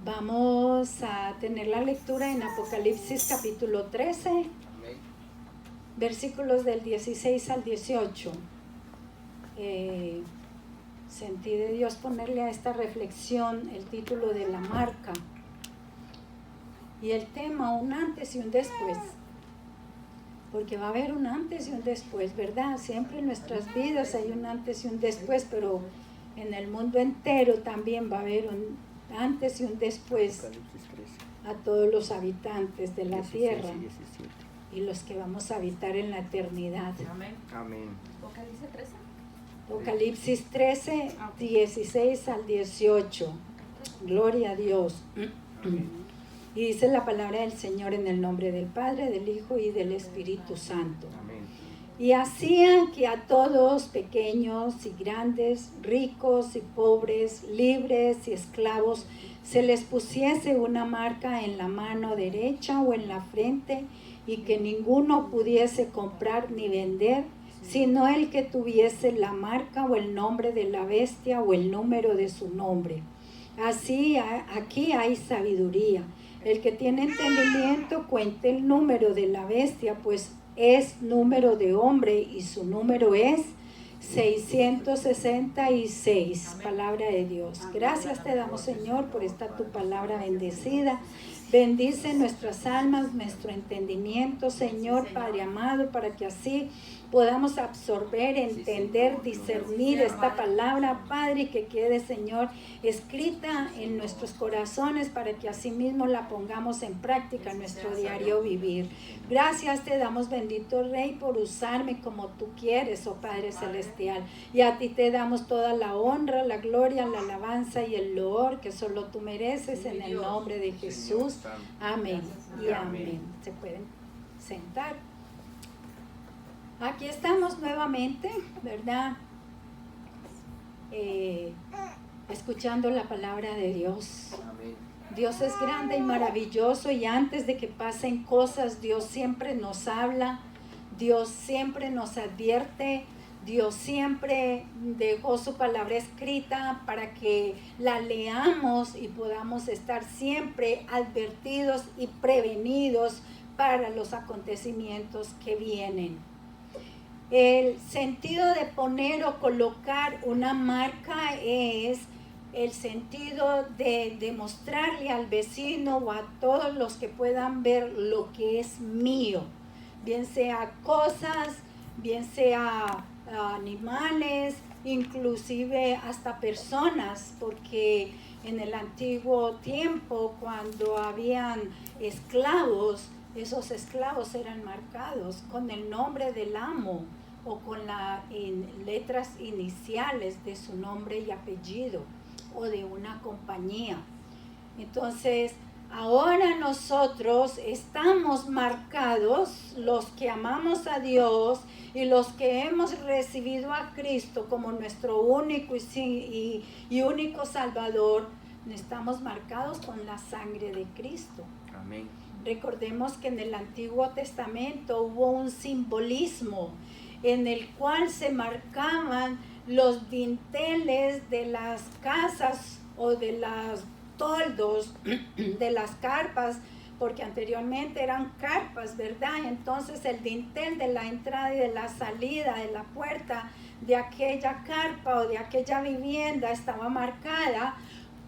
Vamos a tener la lectura en Apocalipsis capítulo 13, Amén. versículos del 16 al 18. Sentí de Dios ponerle a esta reflexión el título de la marca y el tema, un antes y un después, porque va a haber un antes y un después, ¿verdad? Siempre en nuestras vidas hay un antes y un después, pero en el mundo entero también va a haber un antes y un después Apocalipsis 13, a todos los habitantes de la 16 tierra y 17. y los que vamos a habitar en la eternidad. Amén. Amén. Apocalipsis 13. Apocalipsis 13, 16 al 18. Gloria a Dios. Amén. Y dice la palabra del Señor en el nombre del Padre, del Hijo y del Espíritu Santo. Amén. Y hacían que a todos, pequeños y grandes, ricos y pobres, libres y esclavos, se les pusiese una marca en la mano derecha o en la frente, y que ninguno pudiese comprar ni vender, sino el que tuviese la marca o el nombre de la bestia o el número de su nombre. Así aquí hay sabiduría. El que tiene entendimiento cuente el número de la bestia, pues es número de hombre y su número es 666. Palabra de Dios. Gracias te damos, Señor, por esta tu palabra bendecida. Bendice nuestras almas, nuestro entendimiento, Señor, Padre amado, para que así podamos absorber, entender, discernir esta palabra, Padre, y que quede, Señor, escrita en nuestros corazones para que así mismo la pongamos en práctica en nuestro diario vivir. Gracias te damos, bendito Rey, por usarme como tú quieres, oh Padre Celestial. Y a ti te damos toda la honra, la gloria, la alabanza y el loor que solo tú mereces, en el nombre de Jesús. Amén y amén. Se pueden sentar. Aquí estamos nuevamente, ¿verdad? Escuchando la palabra de Dios. Amén. Dios es grande y maravilloso, y antes de que pasen cosas, Dios siempre nos habla, Dios siempre nos advierte, Dios siempre dejó su palabra escrita para que la leamos y podamos estar siempre advertidos y prevenidos para los acontecimientos que vienen. El sentido de poner o colocar una marca es el sentido de demostrarle al vecino o a todos los que puedan ver lo que es mío, bien sea cosas, bien sea animales, inclusive hasta personas, porque en el antiguo tiempo, cuando habían esclavos, esos esclavos eran marcados con el nombre del amo o con las letras iniciales de su nombre y apellido o de una compañía. Entonces, ahora nosotros estamos marcados, los que amamos a Dios y los que hemos recibido a Cristo como nuestro único y único Salvador, estamos marcados con la sangre de Cristo. Amén. Recordemos que en el Antiguo Testamento hubo un simbolismo en el cual se marcaban los dinteles de las casas o de los toldos de las carpas, porque anteriormente eran carpas, ¿verdad? Entonces el dintel de la entrada y de la salida de la puerta de aquella carpa o de aquella vivienda estaba marcada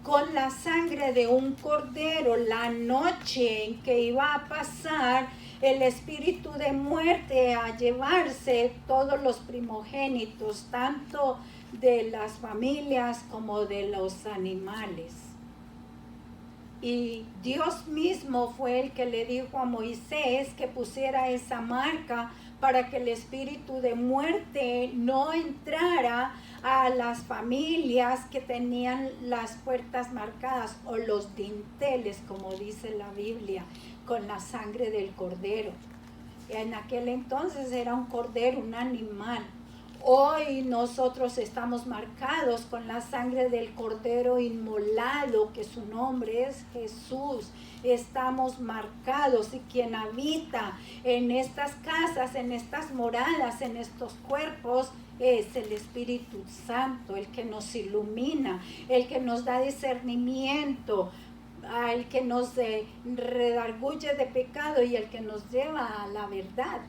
con la sangre de un cordero, la noche en que iba a pasar el espíritu de muerte a llevarse todos los primogénitos, tanto de las familias como de los animales. Y Dios mismo fue el que le dijo a Moisés que pusiera esa marca para que el espíritu de muerte no entrara a las familias que tenían las puertas marcadas o los dinteles, como dice la Biblia, con la sangre del cordero. En aquel entonces era un cordero, un animal. Hoy nosotros estamos marcados con la sangre del cordero inmolado, que su nombre es Jesús. Estamos marcados, y quien habita en estas casas, en estas moradas, en estos cuerpos, es el Espíritu Santo, el que nos ilumina, el que nos da discernimiento al que nos redarguye de pecado y el que nos lleva a la verdad.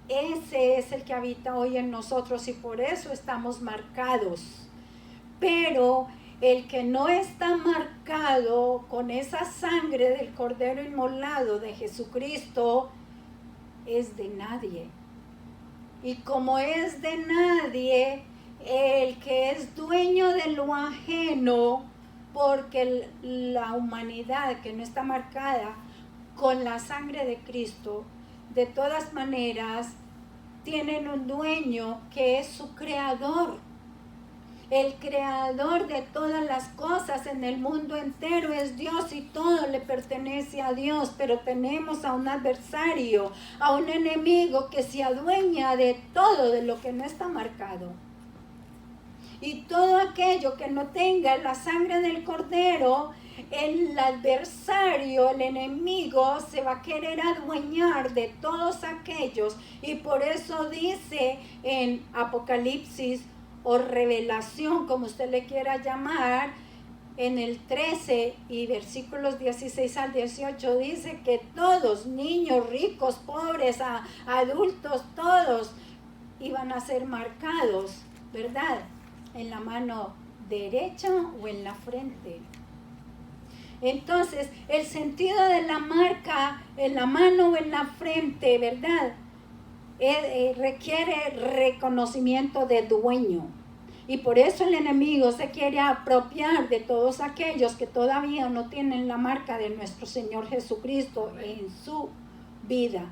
Ese es el que habita hoy en nosotros y por eso estamos marcados. Pero el que no está marcado con esa sangre del Cordero inmolado de Jesucristo es de nadie. Y como es de nadie, el que es dueño de lo ajeno, porque la humanidad que no está marcada con la sangre de Cristo, de todas maneras, tienen un dueño que es su creador. El creador de todas las cosas en el mundo entero es Dios y todo le pertenece a Dios, pero tenemos a un adversario, a un enemigo que se adueña de todo de lo que no está marcado. Y todo aquello que no tenga la sangre del Cordero, el adversario, el enemigo, se va a querer adueñar de todos aquellos. Y por eso dice en Apocalipsis o Revelación, como usted le quiera llamar, en el 13 y versículos 16 al 18, dice que todos, niños, ricos, pobres, adultos, todos iban a ser marcados, ¿verdad? En la mano derecha o en la frente. Entonces, el sentido de la marca en la mano o en la frente, ¿verdad? Requiere reconocimiento de dueño. Y por eso el enemigo se quiere apropiar de todos aquellos que todavía no tienen la marca de nuestro Señor Jesucristo en su vida.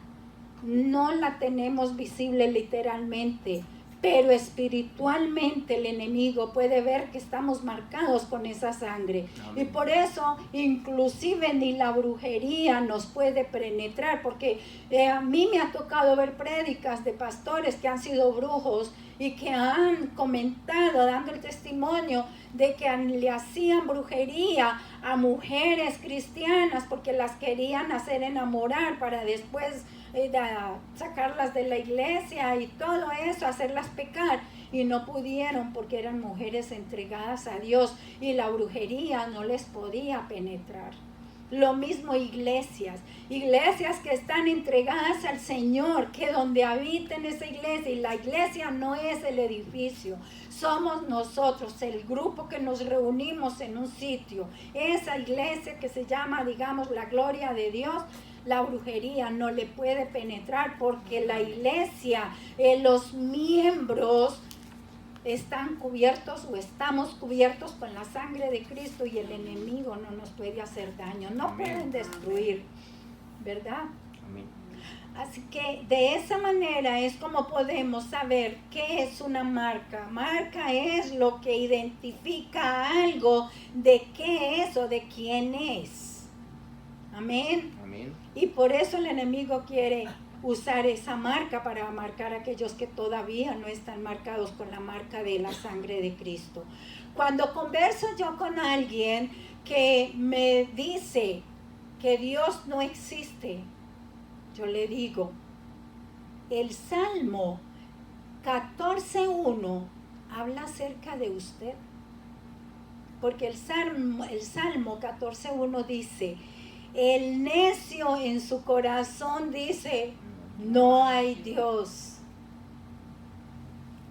No la tenemos visible literalmente, pero espiritualmente el enemigo puede ver que estamos marcados con esa sangre. Amén. Y por eso inclusive ni la brujería nos puede penetrar, porque a mí me ha tocado ver prédicas de pastores que han sido brujos y que han comentado, dando el testimonio de que le hacían brujería a mujeres cristianas porque las querían hacer enamorar para después sacarlas de la iglesia y todo eso, hacerlas pecar, y no pudieron porque eran mujeres entregadas a Dios y la brujería no les podía penetrar. Lo mismo iglesias que están entregadas al Señor, que donde habiten esa iglesia, y la iglesia no es el edificio, somos nosotros, el grupo que nos reunimos en un sitio, esa iglesia que se llama, digamos, la gloria de Dios. La brujería no le puede penetrar porque la iglesia, los miembros están cubiertos o estamos cubiertos con la sangre de Cristo y el enemigo no nos puede hacer daño, no Amén. Pueden destruir, ¿verdad? Amén. Así que de esa manera es como podemos saber qué es una marca. Marca es lo que identifica algo de qué es o de quién es. Amén. Amén. Y por eso el enemigo quiere usar esa marca para marcar a aquellos que todavía no están marcados con la marca de la sangre de Cristo. Cuando converso yo con alguien que me dice que Dios no existe, yo le digo, el Salmo 14:1 habla acerca de usted. Porque el Salmo 14:1 dice, el necio en su corazón dice, no hay Dios.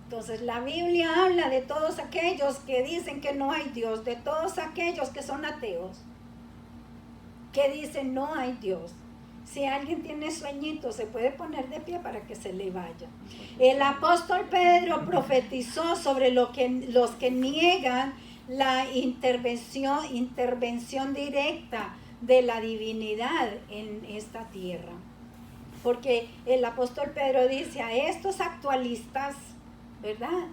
Entonces la Biblia habla de todos aquellos que dicen que no hay Dios, de todos aquellos que son ateos, que dicen no hay Dios. Si alguien tiene sueñito, se puede poner de pie para que se le vaya. El apóstol Pedro profetizó sobre los que niegan la intervención directa de la divinidad en esta tierra. Porque el apóstol Pedro dice a estos actualistas, ¿verdad?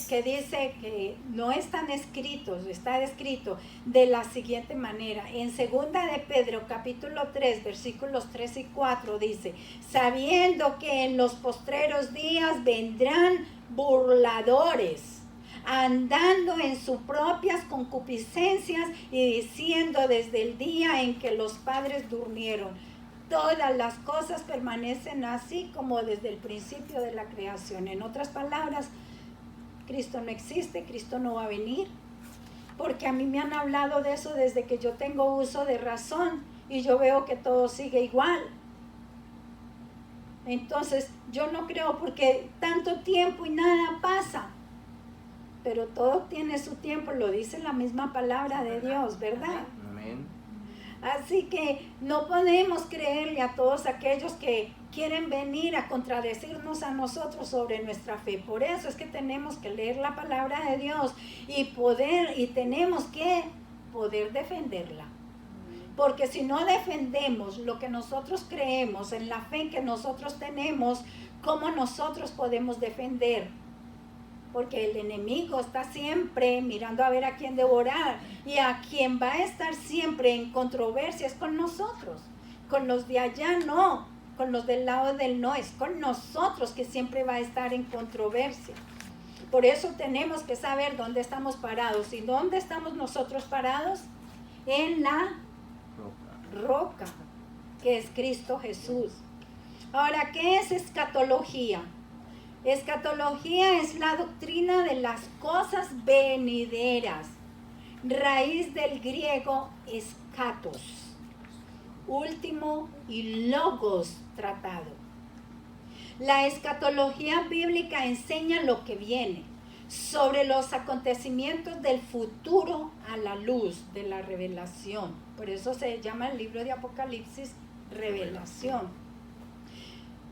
Que dice que no están escritos, está escrito de la siguiente manera. En 2 de Pedro capítulo 3 versículos 3 y 4 dice, sabiendo que en los postreros días vendrán burladores, andando en sus propias concupiscencias y diciendo desde el día en que los padres durmieron, todas las cosas permanecen así como desde el principio de la creación. En otras palabras, Cristo no existe, Cristo no va a venir, porque porque a mí me han hablado de eso desde que yo tengo uso de razón y yo veo que todo sigue igual. Entonces, yo no creo porque tanto tiempo y nada pasa. Pero todo tiene su tiempo, lo dice la misma palabra de Dios, ¿verdad? Amén. Así que no podemos creerle a todos aquellos que quieren venir a contradecirnos a nosotros sobre nuestra fe. Por eso es que tenemos que leer la palabra de Dios y tenemos que poder defenderla. Porque si no defendemos lo que nosotros creemos, en la fe que nosotros tenemos, ¿cómo nosotros podemos defender? Porque el enemigo está siempre mirando a ver a quién devorar, y a quien va a estar siempre en controversia es con nosotros. Con los de allá no, con los del lado del no, es con nosotros que siempre va a estar en controversia. Por eso tenemos que saber dónde estamos parados. ¿Y dónde estamos nosotros parados? En la roca, que es Cristo Jesús. Ahora, ¿qué es escatología? Escatología es la doctrina de las cosas venideras, raíz del griego eschatos, último, y logos, tratado. La escatología bíblica enseña lo que viene, sobre los acontecimientos del futuro a la luz de la revelación. Por eso se llama el libro de Apocalipsis Revelación.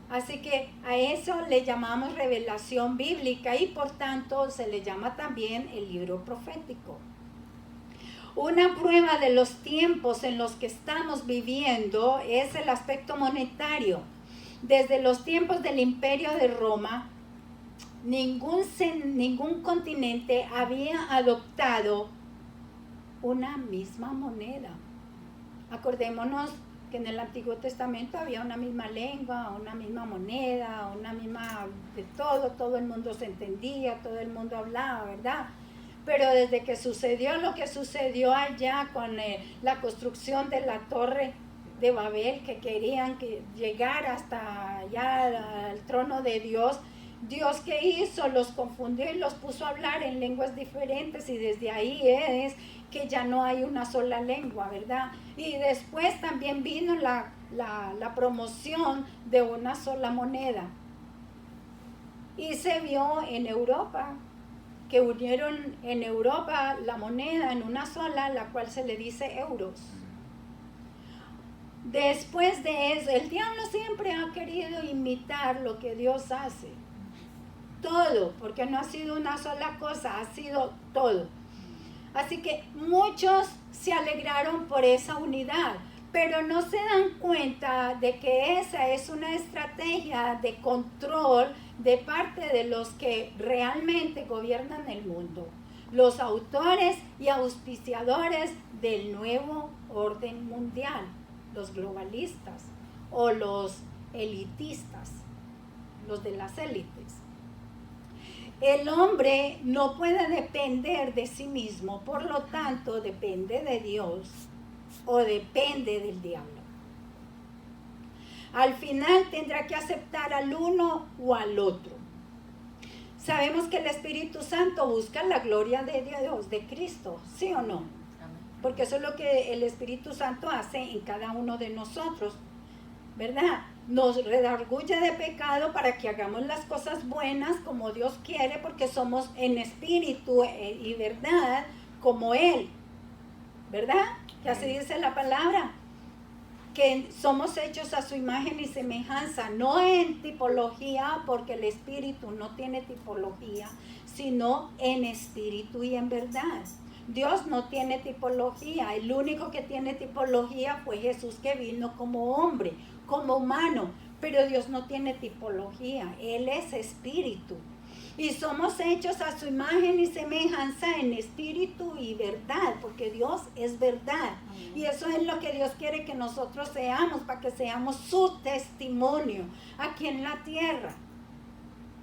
Así que a eso le llamamos revelación bíblica y por tanto se le llama también el libro profético. Una prueba de los tiempos en los que estamos viviendo es el aspecto monetario. Desde los tiempos del Imperio de Roma, ningún continente había adoptado una misma moneda. Acordémonos que en el Antiguo Testamento había una misma lengua, una misma moneda, una misma de todo el mundo se entendía, todo el mundo hablaba, ¿verdad? Pero desde que sucedió lo que sucedió allá con la construcción de la torre de Babel, que querían llegar hasta allá al trono de Dios, Dios, ¿qué hizo? Los confundió y los puso a hablar en lenguas diferentes, y desde ahí es que ya no hay una sola lengua, ¿verdad? Y después también vino la promoción de una sola moneda. Y se vio en Europa, que unieron en Europa la moneda en una sola, la cual se le dice euros. Después de eso, el diablo siempre ha querido imitar lo que Dios hace. Todo, porque no ha sido una sola cosa, ha sido todo. Así que muchos se alegraron por esa unidad, pero no se dan cuenta de que esa es una estrategia de control de parte de los que realmente gobiernan el mundo, los autores y auspiciadores del nuevo orden mundial, los globalistas o los elitistas, los de las élites. El hombre no puede depender de sí mismo, por lo tanto depende de Dios o depende del diablo. Al final tendrá que aceptar al uno o al otro. Sabemos que el Espíritu Santo busca la gloria de Dios, de Cristo, ¿sí o no? Porque eso es lo que el Espíritu Santo hace en cada uno de nosotros, ¿verdad? Nos redarguye de pecado para que hagamos las cosas buenas como Dios quiere, porque somos en espíritu y verdad como Él, ¿verdad? Que así dice la palabra, que somos hechos a su imagen y semejanza, no en tipología, porque el espíritu no tiene tipología, sino en espíritu y en verdad. Dios no tiene tipología, el único que tiene tipología fue Jesús, que vino como hombre, como humano, pero Dios no tiene tipología, Él es espíritu. Y somos hechos a su imagen y semejanza en espíritu y verdad, porque Dios es verdad. Y eso es lo que Dios quiere que nosotros seamos, para que seamos su testimonio aquí en la tierra.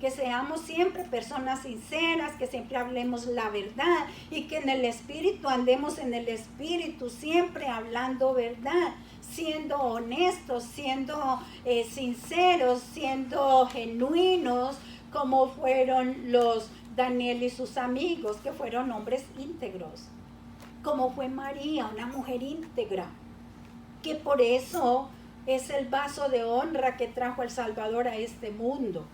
Que seamos siempre personas sinceras, que siempre hablemos la verdad y que en el Espíritu andemos en el Espíritu, siempre hablando verdad, siendo honestos, siendo sinceros, siendo genuinos, como fueron los Daniel y sus amigos, que fueron hombres íntegros. como fue María, una mujer íntegra, que por eso es el vaso de honra que trajo el Salvador a este mundo.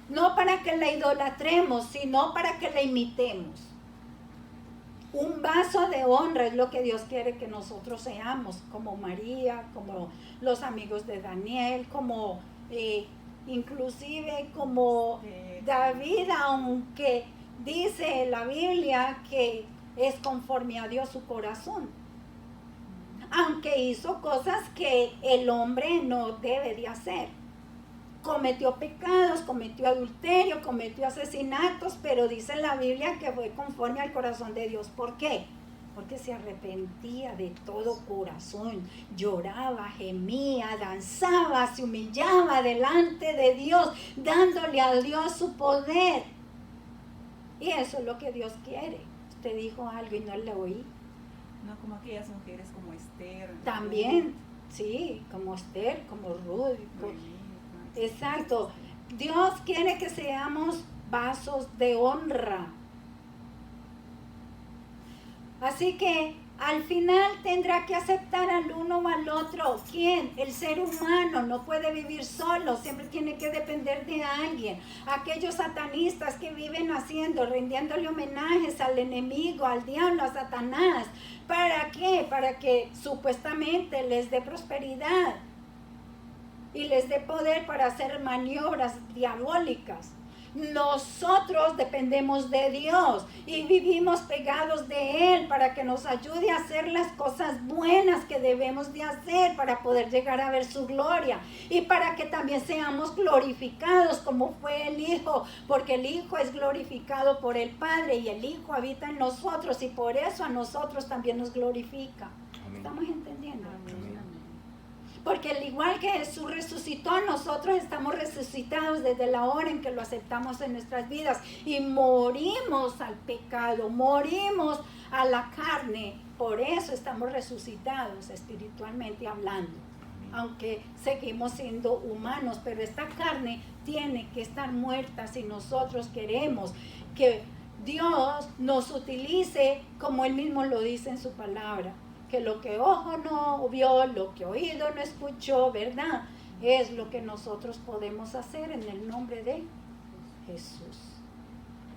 No para que la idolatremos, sino para que la imitemos. Un vaso de honra es lo que Dios quiere que nosotros seamos, como María, como los amigos de Daniel, como inclusive como David, aunque dice la Biblia que es conforme a Dios su corazón, aunque hizo cosas que el hombre no debe de hacer. Cometió pecados, cometió adulterio, cometió asesinatos, pero dice la Biblia que fue conforme al corazón de Dios. ¿Por qué? Porque se arrepentía de todo corazón, lloraba, gemía, danzaba, se humillaba delante de Dios, dándole a Dios su poder. Y eso es lo que Dios quiere. Usted dijo algo y no le oí. No como aquellas mujeres como Esther. También, sí, como Esther, como Ruth. Exacto. Dios quiere que seamos vasos de honra. Así que al final tendrá que aceptar al uno o al otro. ¿Quién? El ser humano no puede vivir solo, siempre tiene que depender de alguien. Aquellos satanistas que viven haciendo, rindiéndole homenajes al enemigo, al diablo, a Satanás. ¿Para qué? Para que supuestamente les dé prosperidad y les dé poder para hacer maniobras diabólicas. Nosotros dependemos de Dios y vivimos pegados de Él para que nos ayude a hacer las cosas buenas que debemos de hacer para poder llegar a ver su gloria y para que también seamos glorificados como fue el Hijo, porque el Hijo es glorificado por el Padre y el Hijo habita en nosotros y por eso a nosotros también nos glorifica. Amén. ¿Estamos entendiendo? Amén. Porque al igual que Jesús resucitó, nosotros estamos resucitados desde la hora en que lo aceptamos en nuestras vidas y morimos al pecado, morimos a la carne. Por eso estamos resucitados espiritualmente hablando, aunque seguimos siendo humanos, pero esta carne tiene que estar muerta si nosotros queremos que Dios nos utilice como Él mismo lo dice en su palabra. Que lo que ojo no vio, lo que oído no escuchó, ¿verdad? Es lo que nosotros podemos hacer en el nombre de Jesús.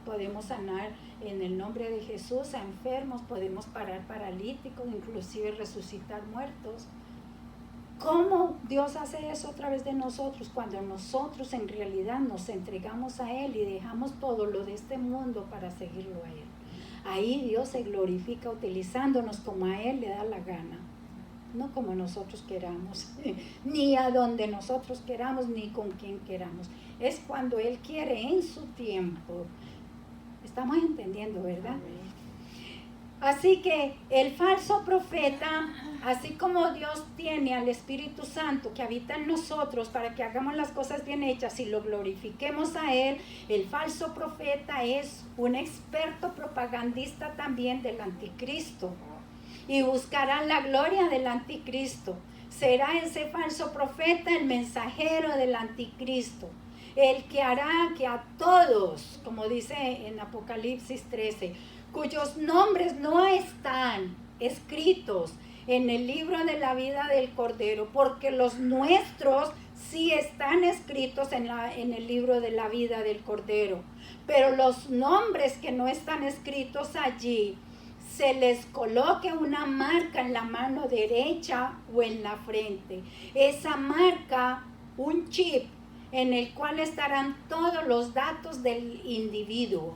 Podemos sanar en el nombre de Jesús a enfermos, podemos parar paralíticos, inclusive resucitar muertos. ¿Cómo Dios hace eso a través de nosotros? Cuando nosotros en realidad nos entregamos a Él y dejamos todo lo de este mundo para seguirlo a Él. Ahí Dios se glorifica utilizándonos como a Él le da la gana, no como nosotros queramos, ni a donde nosotros queramos, ni con quien queramos. Es cuando Él quiere en su tiempo. Estamos entendiendo, ¿verdad? Así que el falso profeta, así como Dios tiene al Espíritu Santo que habita en nosotros para que hagamos las cosas bien hechas y lo glorifiquemos a Él, el falso profeta es un experto propagandista también del anticristo y buscará la gloria del anticristo. Será ese falso profeta el mensajero del anticristo, el que hará que a todos, como dice en Apocalipsis 13, cuyos nombres no están escritos en el libro de la vida del Cordero, porque los nuestros sí están escritos en el libro de la vida del Cordero, pero los nombres que no están escritos allí, se les coloque una marca en la mano derecha o en la frente. Esa marca, un chip en el cual estarán todos los datos del individuo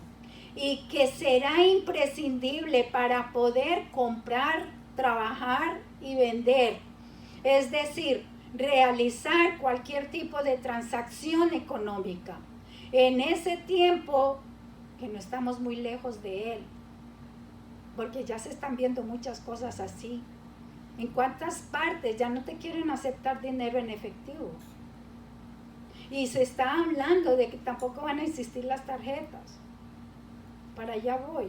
y que será imprescindible para poder comprar, trabajar y vender. Es decir, realizar cualquier tipo de transacción económica. En ese tiempo, que no estamos muy lejos de él, porque ya se están viendo muchas cosas así. En cuántas partes ya no te quieren aceptar dinero en efectivo. Y se está hablando de que tampoco van a existir las tarjetas. Para allá voy.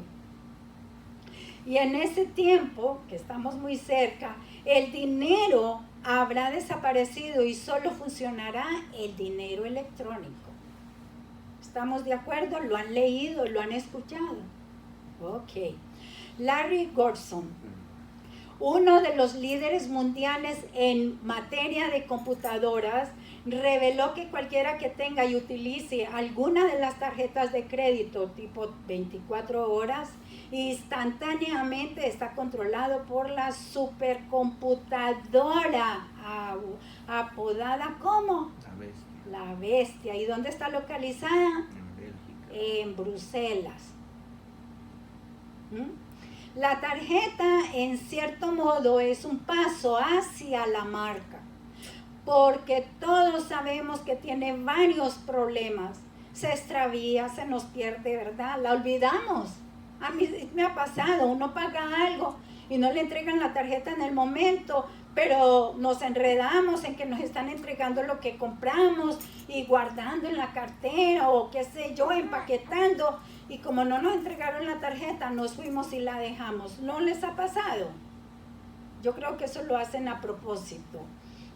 Y en ese tiempo, que estamos muy cerca, el dinero habrá desaparecido y solo funcionará el dinero electrónico. ¿Estamos de acuerdo? ¿Lo han leído? ¿Lo han escuchado? Ok. Larry Gorson uno de los líderes mundiales en materia de computadoras, reveló que cualquiera que tenga y utilice alguna de las tarjetas de crédito tipo 24 horas, instantáneamente está controlado por la supercomputadora apodada como la bestia. ¿Y dónde está localizada? En Bélgica. En Bruselas. La tarjeta, en cierto modo, es un paso hacia la marca, porque todos sabemos que tiene varios problemas. Se extravía, se nos pierde, ¿verdad? La olvidamos. A mí me ha pasado, uno paga algo y no le entregan la tarjeta en el momento, pero nos enredamos en que nos están entregando lo que compramos y guardando en la cartera o qué sé yo, empaquetando, y como no nos entregaron la tarjeta, nos fuimos y la dejamos. ¿No les ha pasado? Yo creo que eso lo hacen a propósito,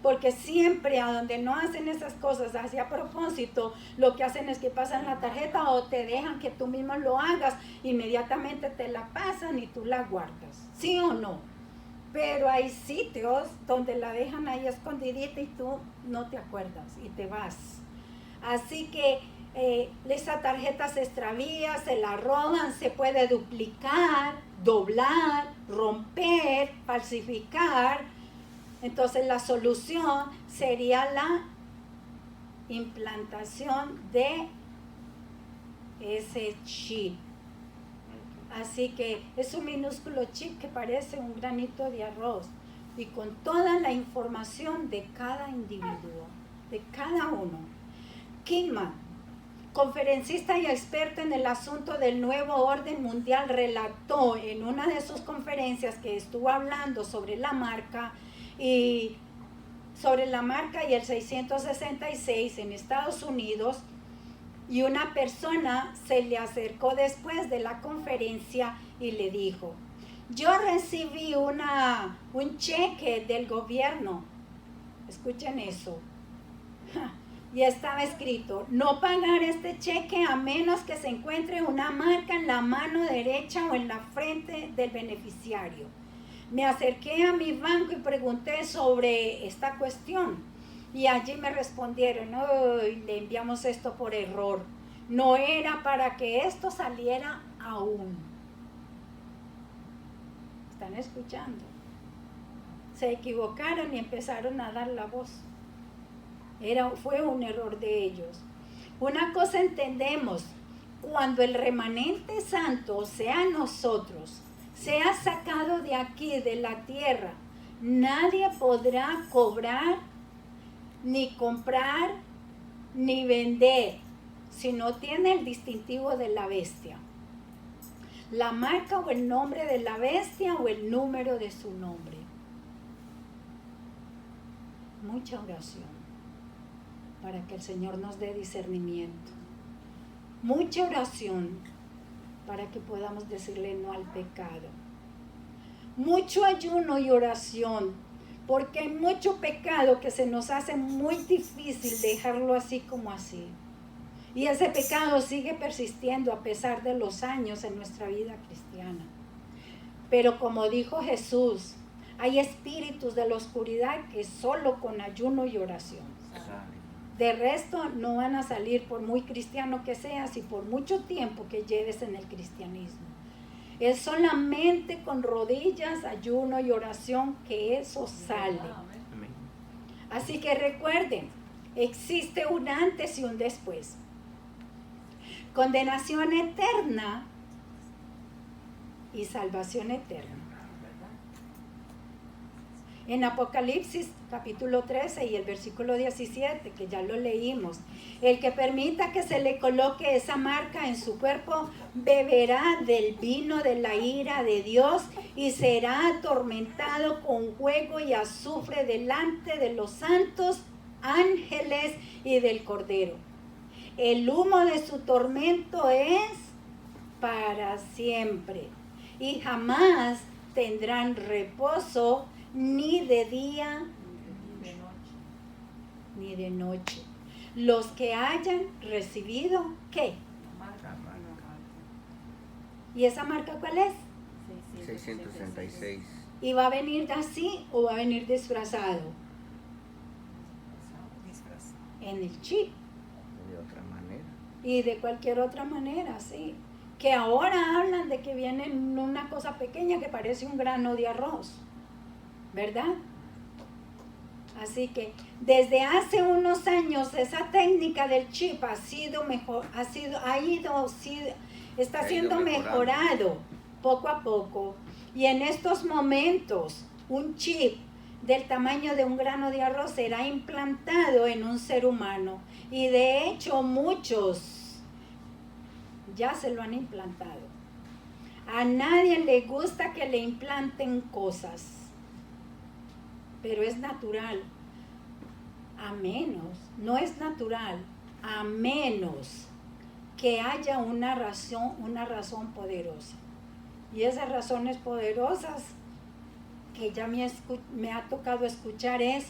porque siempre a donde no hacen esas cosas así a propósito, lo que hacen es que pasan la tarjeta o te dejan que tú mismo lo hagas, inmediatamente te la pasan y tú la guardas, ¿sí o no? Pero hay sitios donde la dejan ahí escondidita y tú no te acuerdas y te vas. Así que esa tarjeta se extravía, se la roban, se puede duplicar, doblar, romper, falsificar. Entonces la solución sería la implantación de ese chip. Así que es un minúsculo chip que parece un granito de arroz y con toda la información de cada individuo, de cada uno. Kingman, conferencista y experto en el asunto del nuevo orden mundial, relató en una de sus conferencias que estuvo hablando sobre la marca y el 666 en Estados Unidos, y una persona se le acercó después de la conferencia y le dijo: yo recibí un cheque del gobierno, escuchen eso, y estaba escrito: no pagar este cheque a menos que se encuentre una marca en la mano derecha o en la frente del beneficiario. Me acerqué a mi banco y pregunté sobre esta cuestión. Y allí me respondieron: le enviamos esto por error. No era para que esto saliera aún. ¿Están escuchando? Se equivocaron y empezaron a dar la voz. Fue un error de ellos. Una cosa entendemos: cuando el remanente santo, o sea nosotros, sea sacado de aquí, de la tierra, nadie podrá cobrar, ni comprar, ni vender, si no tiene el distintivo de la bestia, la marca o el nombre de la bestia o el número de su nombre. Mucha oración para que el Señor nos dé discernimiento. Mucha oración para que podamos decirle no al pecado. Mucho ayuno y oración, porque hay mucho pecado que se nos hace muy difícil dejarlo así como así. Y ese pecado sigue persistiendo a pesar de los años en nuestra vida cristiana. Pero como dijo Jesús, hay espíritus de la oscuridad que solo con ayuno y oración. De resto no van a salir, por muy cristiano que seas y por mucho tiempo que lleves en el cristianismo. Es solamente con rodillas, ayuno y oración que eso sale. Así que recuerden, existe un antes y un después. Condenación eterna y salvación eterna. En Apocalipsis capítulo 13 y el versículo 17, que ya lo leímos: el que permita que se le coloque esa marca en su cuerpo beberá del vino de la ira de Dios y será atormentado con fuego y azufre delante de los santos ángeles y del Cordero. El humo de su tormento es para siempre y jamás tendrán reposo ni de día ni de noche. Los que hayan recibido, ¿qué? ¿Y esa marca cuál es? 666. ¿Y va a venir así o va a venir disfrazado? Disfrazado. En el chip. De otra manera. Y de cualquier otra manera, sí. Que ahora hablan de que viene una cosa pequeña que parece un grano de arroz, ¿verdad? Así que desde hace unos años esa técnica del chip ha sido mejor, está siendo mejorado poco a poco. Y en estos momentos un chip del tamaño de un grano de arroz será implantado en un ser humano. Y de hecho muchos ya se lo han implantado. A nadie le gusta que le implanten cosas, pero es natural. A menos, no es natural, a menos que haya una razón poderosa. Y esas razones poderosas que ya me ha tocado escuchar es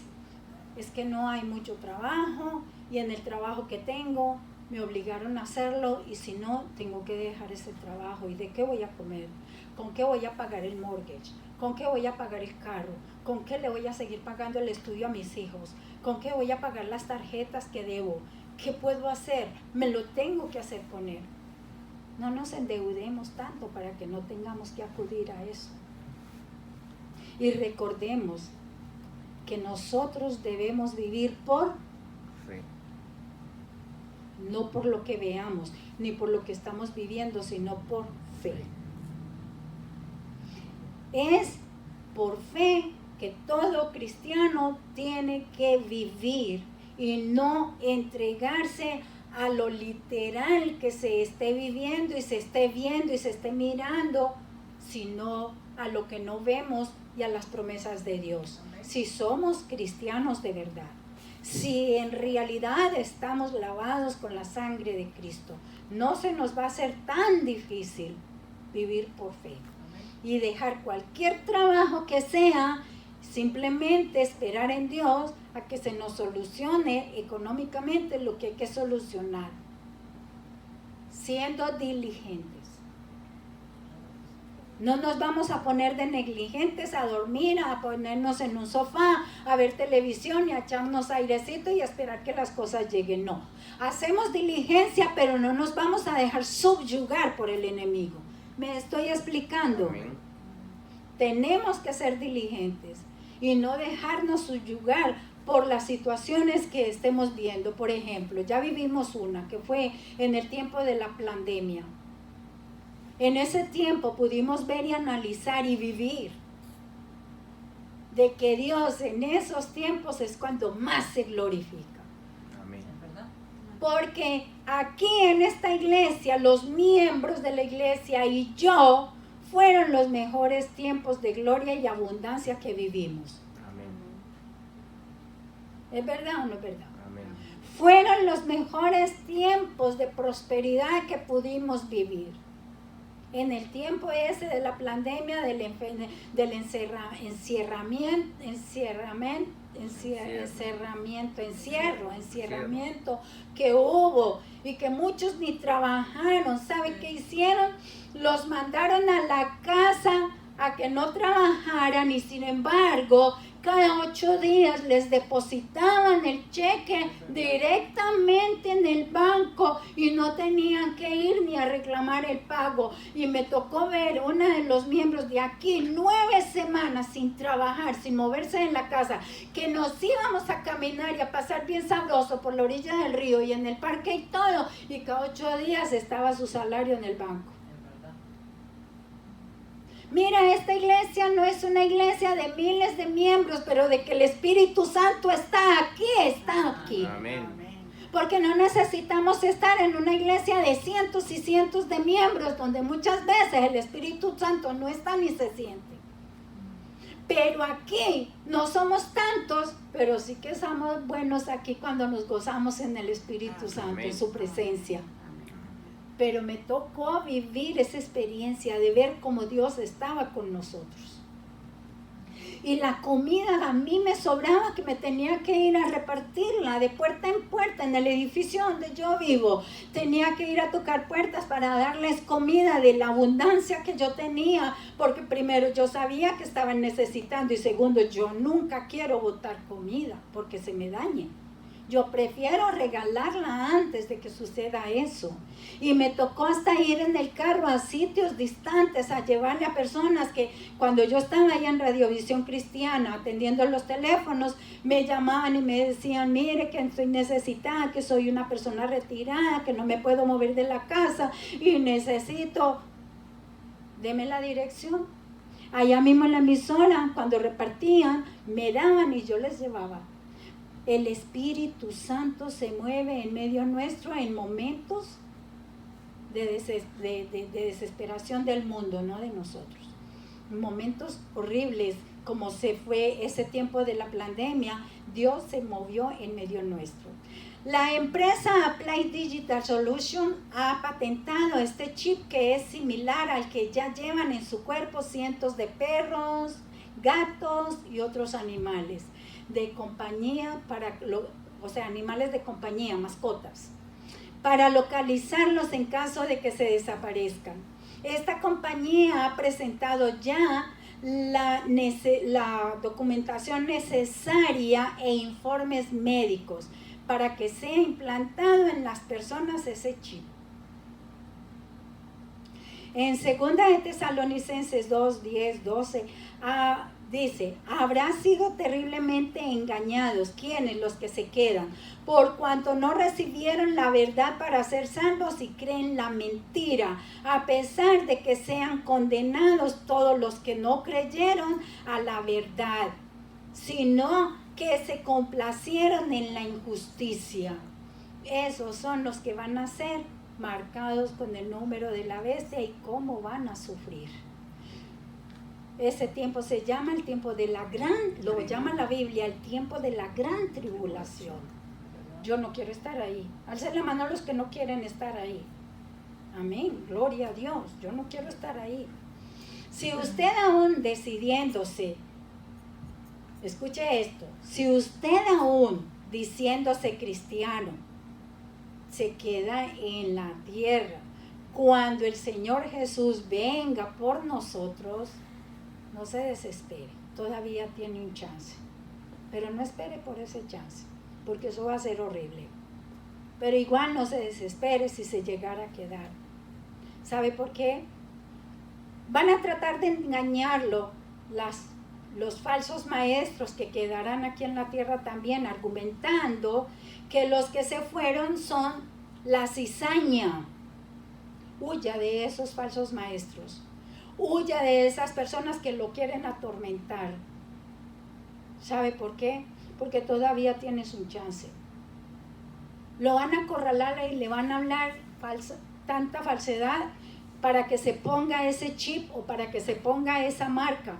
que no hay mucho trabajo y en el trabajo que tengo me obligaron a hacerlo y si no, tengo que dejar ese trabajo. ¿Y de qué voy a comer? ¿Con qué voy a pagar el mortgage? ¿Con qué voy a pagar el carro? ¿Con qué le voy a seguir pagando el estudio a mis hijos? ¿Con qué voy a pagar las tarjetas que debo? ¿Qué puedo hacer? Me lo tengo que hacer poner. No nos endeudemos tanto para que no tengamos que acudir a eso. Y recordemos que nosotros debemos vivir por Fe. no por lo que veamos, ni por lo que estamos viviendo, sino por fe. Es por fe que todo cristiano tiene que vivir y no entregarse a lo literal que se esté viviendo y se esté viendo y se esté mirando, sino a lo que no vemos y a las promesas de Dios. Si somos cristianos de verdad, si en realidad estamos lavados con la sangre de Cristo, no se nos va a hacer tan difícil vivir por fe y dejar cualquier trabajo que sea, simplemente esperar en Dios a que se nos solucione económicamente lo que hay que solucionar, siendo diligentes. No nos vamos a poner de negligentes a dormir, a ponernos en un sofá, a ver televisión y a echarnos airecito y a esperar que las cosas lleguen. No, hacemos diligencia, pero no nos vamos a dejar subyugar por el enemigo. ¿Me estoy explicando? Amén. Tenemos que ser diligentes y no dejarnos subyugar por las situaciones que estemos viendo. Por ejemplo, ya vivimos una que fue en el tiempo de la pandemia. En ese tiempo pudimos ver y analizar y vivir de que Dios en esos tiempos es cuando más se glorifica. Amén. ¿Verdad? Porque aquí en esta iglesia, los miembros de la iglesia y yo, fueron los mejores tiempos de gloria y abundancia que vivimos. Amén. ¿Es verdad o no es verdad? Amén. Fueron los mejores tiempos de prosperidad que pudimos vivir. En el tiempo ese de la pandemia, del encierramiento que hubo y que muchos ni trabajaron. ¿Saben qué hicieron? Los mandaron a la casa a que no trabajaran y sin embargo cada 8 días les depositaban el cheque directamente en el banco y no tenían que ir ni a reclamar el pago. Y me tocó ver una de los miembros de aquí 9 semanas sin trabajar, sin moverse en la casa, que nos íbamos a caminar y a pasar bien sabroso por la orilla del río y en el parque y todo, y cada 8 días estaba su salario en el banco. Mira, esta iglesia no es una iglesia de miles de miembros, pero de que el Espíritu Santo está aquí. Amén. Porque no necesitamos estar en una iglesia de cientos y cientos de miembros, donde muchas veces el Espíritu Santo no está ni se siente. Pero aquí no somos tantos, pero sí que somos buenos aquí cuando nos gozamos en el Espíritu Santo, en su presencia. Pero me tocó vivir esa experiencia de ver cómo Dios estaba con nosotros. Y la comida a mí me sobraba, que me tenía que ir a repartirla de puerta en puerta en el edificio donde yo vivo. Tenía que ir a tocar puertas para darles comida de la abundancia que yo tenía, porque primero yo sabía que estaban necesitando y segundo, yo nunca quiero botar comida porque se me dañe. Yo prefiero regalarla antes de que suceda eso. Y me tocó hasta ir en el carro a sitios distantes a llevarle a personas que cuando yo estaba allá en Radiovisión Cristiana atendiendo los teléfonos, me llamaban y me decían, mire que estoy necesitada, que soy una persona retirada, que no me puedo mover de la casa y necesito, deme la dirección. Allá mismo en la emisora, cuando repartían, me daban y yo les llevaba. El Espíritu Santo se mueve en medio nuestro en momentos de desesperación del mundo, no de nosotros. En momentos horribles, como se fue ese tiempo de la pandemia, Dios se movió en medio nuestro. La empresa Applied Digital Solution ha patentado este chip que es similar al que ya llevan en su cuerpo cientos de perros, gatos y otros animales de compañía, animales de compañía, mascotas, para localizarlos en caso de que se desaparezcan. Esta compañía ha presentado ya la documentación necesaria e informes médicos para que sea implantado en las personas ese chip. En 2 de Tesalonicenses 2, 10, 12, dice, habrá sido terriblemente engañados, ¿quiénes? Los que se quedan, por cuanto no recibieron la verdad para ser salvos y creen la mentira, a pesar de que sean condenados todos los que no creyeron a la verdad, sino que se complacieron en la injusticia. Esos son los que van a ser marcados con el número de la bestia y cómo van a sufrir. Ese tiempo se llama el tiempo de la lo llama la Biblia el tiempo de la gran tribulación. Yo no quiero estar ahí. Alcen la mano a los que no quieren estar ahí. Amén, gloria a Dios. Yo no quiero estar ahí. Si usted aún decidiéndose, escuche esto, si usted aún diciéndose cristiano, se queda en la tierra, cuando el Señor Jesús venga por nosotros, no se desespere, todavía tiene un chance, pero no espere por ese chance, porque eso va a ser horrible. Pero igual no se desespere si se llegara a quedar. ¿Sabe por qué? Van a tratar de engañarlo los falsos maestros que quedarán aquí en la tierra también, argumentando que los que se fueron son la cizaña. Huya de esos falsos maestros. Huya de esas personas que lo quieren atormentar. ¿Sabe por qué? Porque todavía tienes un chance. Lo van a acorralar y le van a hablar tanta falsedad para que se ponga ese chip o para que se ponga esa marca.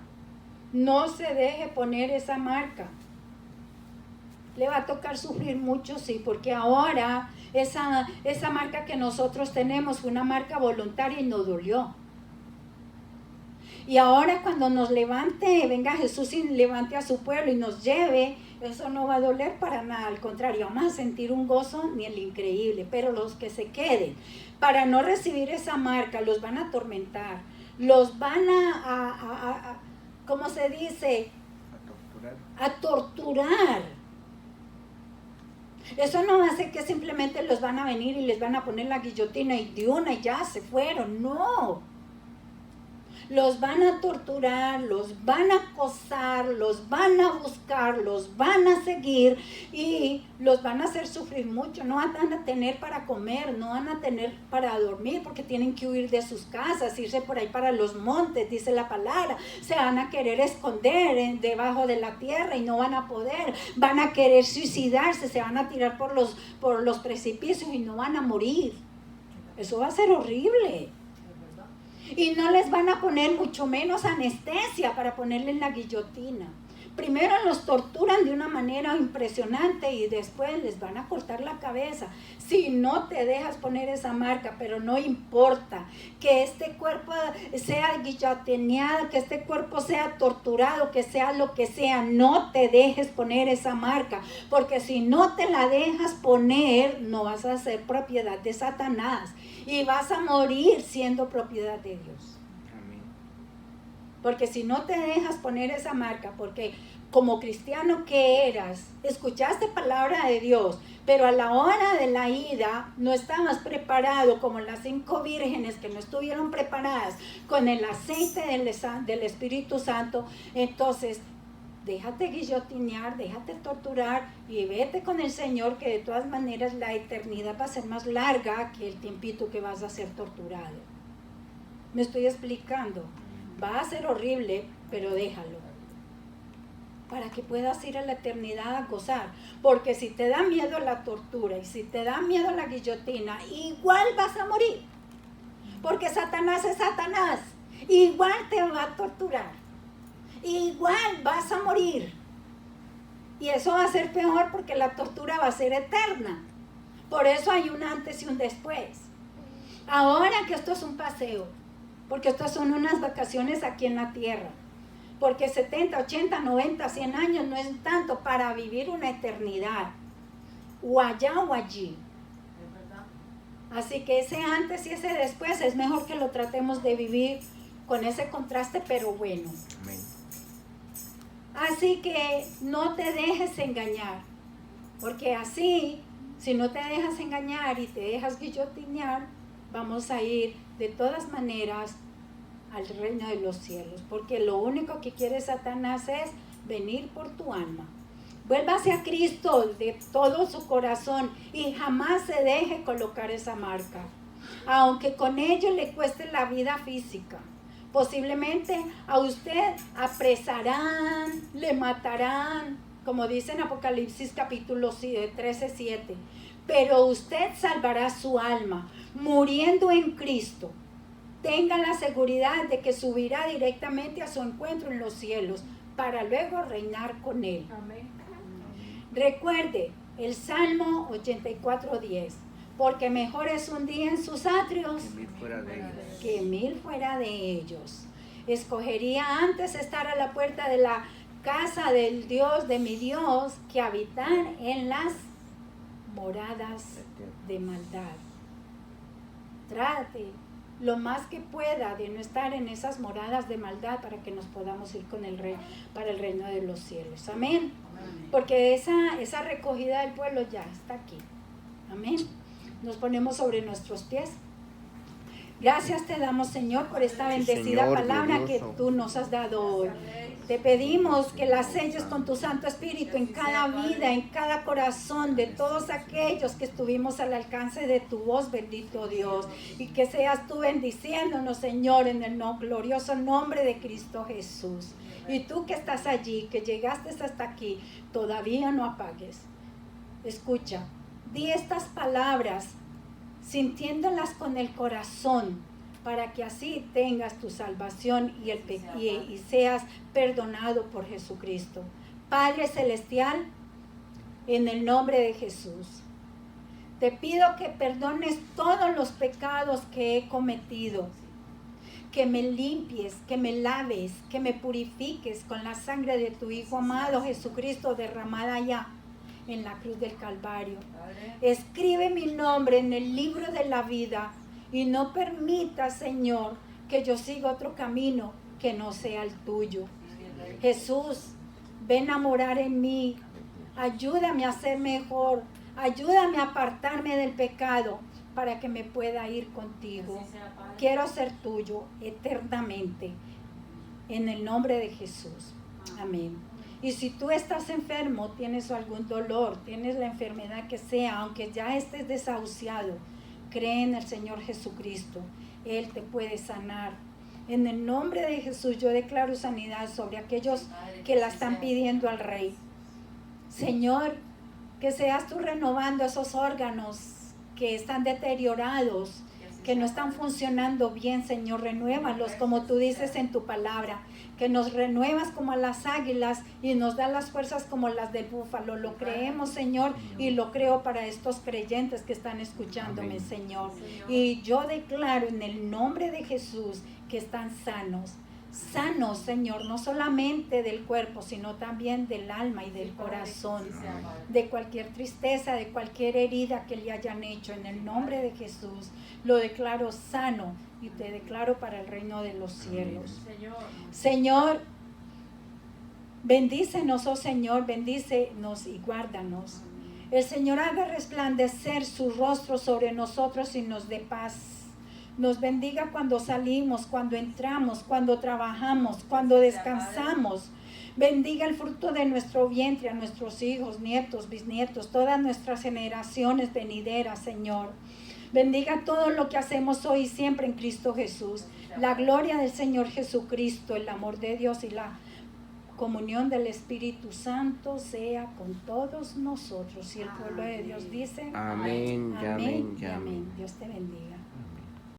No se deje poner esa marca. Le va a tocar sufrir mucho, sí, porque ahora esa marca que nosotros tenemos fue una marca voluntaria y nos dolió. Y ahora cuando nos levante, venga Jesús y levante a su pueblo y nos lleve, eso no va a doler para nada, al contrario, vamos a sentir un gozo ni el increíble. Pero los que se queden, para no recibir esa marca, los van a atormentar, los van a ¿cómo se dice? A torturar. Eso no hace que simplemente los van a venir y les van a poner la guillotina y de una y ya se fueron, no. Los van a torturar, los van a acosar, los van a buscar, los van a seguir y los van a hacer sufrir mucho. No van a tener para comer, no van a tener para dormir porque tienen que huir de sus casas, irse por ahí para los montes, dice la palabra. Se van a querer esconder debajo de la tierra y no van a poder. Van a querer suicidarse, se van a tirar por los precipicios y no van a morir. Eso va a ser horrible. Y no les van a poner mucho menos anestesia para ponerle en la guillotina. Primero los torturan de una manera impresionante y después les van a cortar la cabeza. Si no te dejas poner esa marca, pero no importa que este cuerpo sea guillotineado, que este cuerpo sea torturado, que sea lo que sea, no te dejes poner esa marca, porque si no te la dejas poner, no vas a ser propiedad de Satanás y vas a morir siendo propiedad de Dios. Porque si no te dejas poner esa marca, porque como cristiano que eras, escuchaste palabra de Dios, pero a la hora de la ida no estabas preparado como las 5 vírgenes que no estuvieron preparadas con el aceite del Espíritu Santo, entonces déjate guillotinear, déjate torturar y vete con el Señor, que de todas maneras la eternidad va a ser más larga que el tiempito que vas a ser torturado. ¿Me estoy explicando? Va a ser horrible, pero déjalo, para que puedas ir a la eternidad a gozar. Porque si te da miedo la tortura y si te da miedo la guillotina, igual vas a morir. Porque Satanás es Satanás, igual te va a torturar, igual vas a morir. Y eso va a ser peor porque la tortura va a ser eterna. Por eso hay un antes y un después. Ahora que esto es un paseo, porque estas son unas vacaciones aquí en la tierra, porque 70, 80, 90, 100 años no es tanto para vivir una eternidad, o allá o allí. Así que ese antes y ese después es mejor que lo tratemos de vivir con ese contraste, pero bueno. Amén. Así que no te dejes engañar, porque así, si no te dejas engañar y te dejas guillotinear, vamos a ir de todas maneras al reino de los cielos, porque lo único que quiere Satanás es venir por tu alma. Vuélvase a Cristo de todo su corazón y jamás se deje colocar esa marca, aunque con ello le cueste la vida física. Posiblemente a usted apresarán, le matarán, como dice en Apocalipsis capítulo 13:7, pero usted salvará su alma muriendo en Cristo. Tenga la seguridad de que subirá directamente a su encuentro en los cielos para luego reinar con Él. Amén. Recuerde el Salmo 84:10, porque mejor es un día en sus atrios Que 1000 fuera de ellos. que 1000 fuera de ellos. Escogería antes estar a la puerta de la casa del Dios, de mi Dios, que habitar en las moradas de maldad. Trate lo más que pueda de no estar en esas moradas de maldad para que nos podamos ir con el rey para el reino de los cielos. Amén. Porque esa recogida del pueblo ya está aquí. Amén. Nos ponemos sobre nuestros pies. Gracias te damos, Señor, por esta bendecida Señor, palabra que glorioso. tú nos has dado hoy. Te pedimos que la selles con tu Santo Espíritu en cada vida, en cada corazón de todos aquellos que estuvimos al alcance de tu voz, bendito Dios. Y que seas tú bendiciéndonos, Señor, en el glorioso nombre de Cristo Jesús. Y tú que estás allí, que llegaste hasta aquí, todavía no apagues. Escucha, di estas palabras sintiéndolas con el corazón, para que así tengas tu salvación y seas perdonado por Jesucristo. Padre Celestial, en el nombre de Jesús, te pido que perdones todos los pecados que he cometido, que me limpies, que me laves, que me purifiques con la sangre de tu Hijo amado Jesucristo derramada allá en la cruz del Calvario. Escribe mi nombre en el libro de la vida y no permita, Señor, que yo siga otro camino que no sea el tuyo. Jesús, ven a morar en mí. Ayúdame a ser mejor. Ayúdame a apartarme del pecado para que me pueda ir contigo. Quiero ser tuyo eternamente. En el nombre de Jesús. Amén. Y si tú estás enfermo, tienes algún dolor, tienes la enfermedad que sea, aunque ya estés desahuciado, cree en el Señor Jesucristo. Él te puede sanar. En el nombre de Jesús yo declaro sanidad sobre aquellos que la están pidiendo al Rey. Señor, que seas tú renovando esos órganos que están deteriorados, que no están funcionando bien, Señor, renuévalos como tú dices en tu palabra, que nos renuevas como a las águilas y nos da las fuerzas como las del búfalo. Lo creemos, Señor, y lo creo para estos creyentes que están escuchándome, Amén. Señor. Y yo declaro en el nombre de Jesús que están sanos. Sanos, Señor, no solamente del cuerpo, sino también del alma y del corazón, de cualquier tristeza, de cualquier herida que le hayan hecho. En el nombre de Jesús lo declaro sano y te declaro para el reino de los cielos. Señor, bendícenos, oh Señor, bendícenos y guárdanos. El Señor haga resplandecer su rostro sobre nosotros y nos dé paz. Nos bendiga cuando salimos, cuando entramos, cuando trabajamos, cuando descansamos. Bendiga el fruto de nuestro vientre a nuestros hijos, nietos, bisnietos, todas nuestras generaciones venideras, Señor. Bendiga todo lo que hacemos hoy y siempre en Cristo Jesús. La gloria del Señor Jesucristo, el amor de Dios y la comunión del Espíritu Santo sea con todos nosotros. Y el pueblo de Dios dice: Amén, y amén, y y amén. amén. Dios te bendiga.